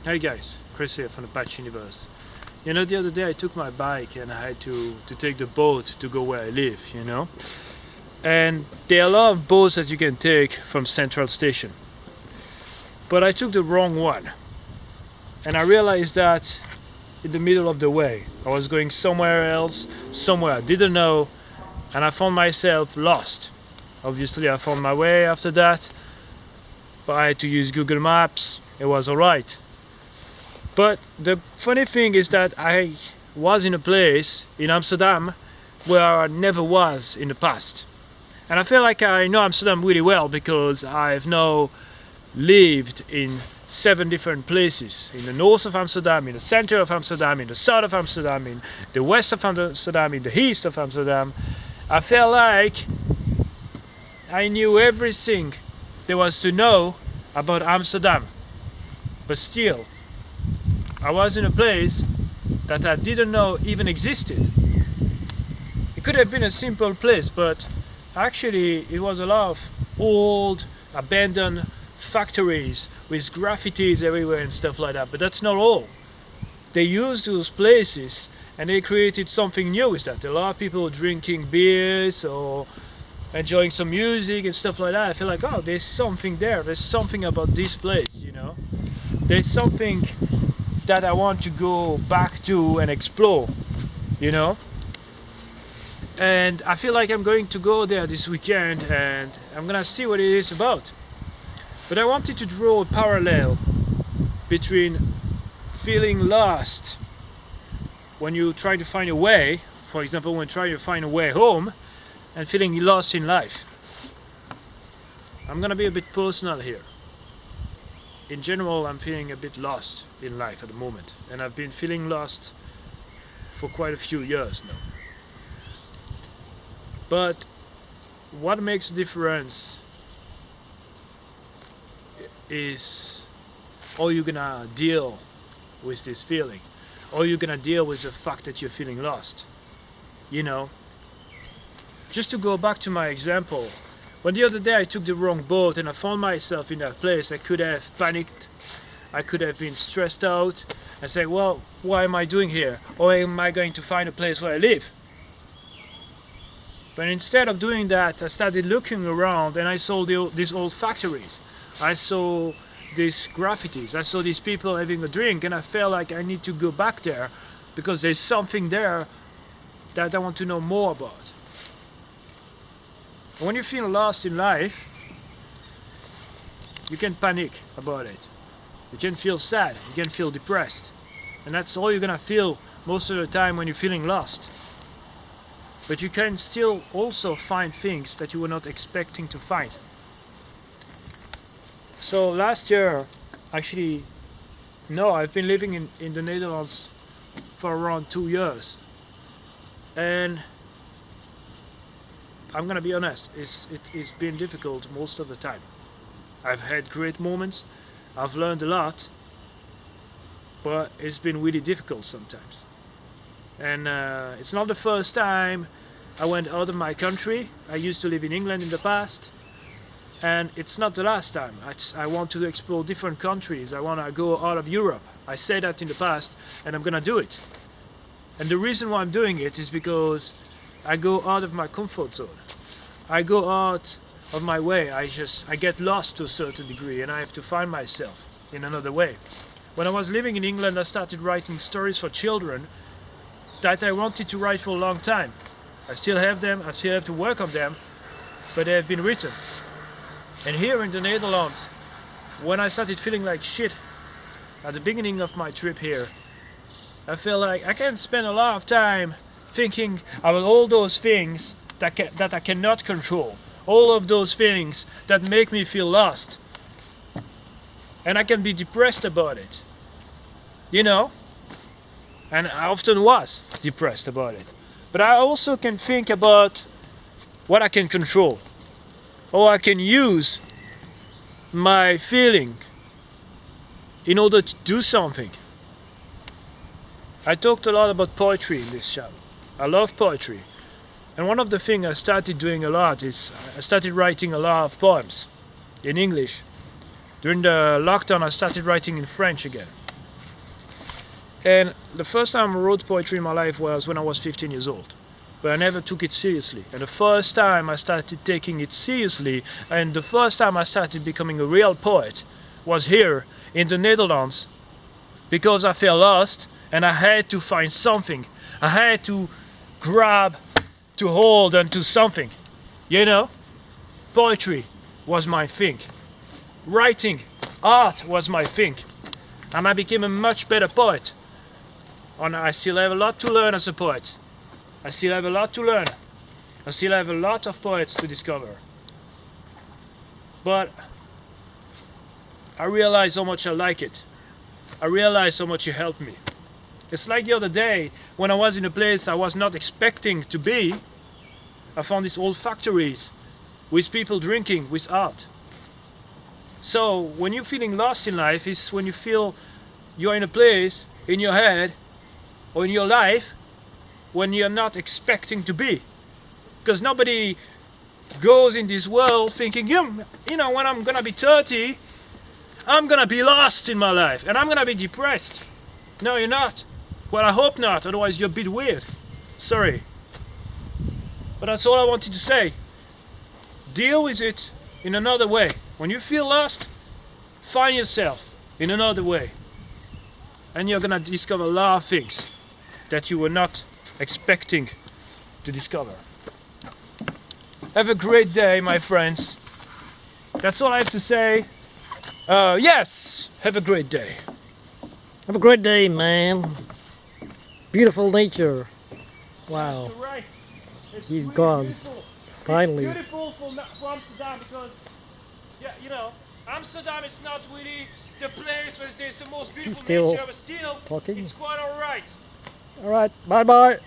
Hey guys, Chris here from the Patch Universe. You know, the other day I took my bike and I had to take the boat to go where I live, you know? And there are a lot of boats that you can take from Central Station. But I took the wrong one. And I realized that in the middle of the way, I was going somewhere else, somewhere I didn't know, and I found myself lost. Obviously, I found my way after that, but I had to use Google Maps. It was alright. But the funny thing is that I was in a place in Amsterdam where I never was in the past. And I feel like I know Amsterdam really well because I've now lived in 7 different places. In the north of Amsterdam, in the center of Amsterdam, in the south of Amsterdam, in the west of Amsterdam, in the east of Amsterdam. I felt like I knew everything there was to know about Amsterdam. But still, I was in a place that I didn't know even existed. It could have been a simple place, but actually it was a lot of old, abandoned factories with graffitis everywhere and stuff like that. But that's not all. They used those places and they created something new with that. A lot of people drinking beers or enjoying some music and stuff like that. I feel like, oh, there's something there. There's something about this place, you know. There's something that I want to go back to and explore, you know. And I feel like I'm going to go there this weekend and I'm gonna see what it is about. But I wanted to draw a parallel between feeling lost when you try to find a way, for example, when trying to find a way home, and feeling lost in life. I'm gonna be a bit personal here. In general, I'm feeling a bit lost in life at the moment, and I've been feeling lost for quite a few years now. But what makes a difference is how you're gonna deal with this feeling, how you're gonna deal with the fact that you're feeling lost. You know, just to go back to my example, when the other day I took the wrong boat and I found myself in that place, I could have panicked, I could have been stressed out and say, well, what am I doing here? Or am I going to find a place where I live? But instead of doing that, I started looking around and I saw these old factories. I saw these graffitis, I saw these people having a drink, and I felt like I need to go back there because there's something there that I want to know more about. When you feel lost in life, you can panic about it. You can feel sad, you can feel depressed. And that's all you're gonna feel most of the time when you're feeling lost. But you can still also find things that you were not expecting to find. So last year, actually, no, I've been living in the Netherlands for around 2 years. And I'm gonna be honest, it's been difficult most of the time. I've had great moments, I've learned a lot, but it's been really difficult sometimes. And it's not the first time I went out of my country. I used to live in England in the past, and it's not the last time. I want to explore different countries. I want to go out of Europe. I said that in the past, and I'm gonna do it. And the reason why I'm doing it is because I go out of my comfort zone. I go out of my way. I get lost to a certain degree, and I have to find myself in another way. When I was living in England, I started writing stories for children that I wanted to write for a long time. I still have them, I still have to work on them, but they have been written. And here in the Netherlands, when I started feeling like shit at the beginning of my trip here, I felt like I can spend a lot of time thinking about all those things that I cannot control, all of those things that make me feel lost. And I can be depressed about it, you know? And I often was depressed about it. But I also can think about what I can control, or I can use my feeling in order to do something. I talked a lot about poetry in this channel. I love poetry. And one of the things I started doing a lot is I started writing a lot of poems in English. During the lockdown I started writing in French again. And the first time I wrote poetry in my life was when I was 15 years old. But I never took it seriously. And the first time I started taking it seriously, and the first time I started becoming a real poet, was here in the Netherlands, because I felt lost and I had to find something. I had to grab, to hold onto something. You know? Poetry was my thing. Writing, art was my thing. And I became a much better poet. And I still have a lot to learn as a poet. I still have a lot to learn. I still have a lot of poets to discover. But I realize how much I like it. I realize how much it helped me. It's like the other day when I was in a place I was not expecting to be. I found these old factories with people drinking with art. So when you're feeling lost in life, is when you feel you're in a place in your head or in your life when you're not expecting to be. Because nobody goes in this world thinking, you know, when I'm gonna be 30, I'm gonna be lost in my life and I'm gonna be depressed. No, you're not. Well, I hope not, otherwise you're a bit weird. Sorry. But that's all I wanted to say. Deal with it in another way. When you feel lost, find yourself in another way. And you're gonna discover a lot of things that you were not expecting to discover. Have a great day, my friends. That's all I have to say. Yes, have a great day. Have a great day, man. Beautiful nature. Wow. That's right. It's He's really gone. beautiful. Finally. It's beautiful for Amsterdam because, yeah, you know, Amsterdam is not really the place where there's the most beautiful still nature, but still, talking? it's quite alright. All right. Bye-bye.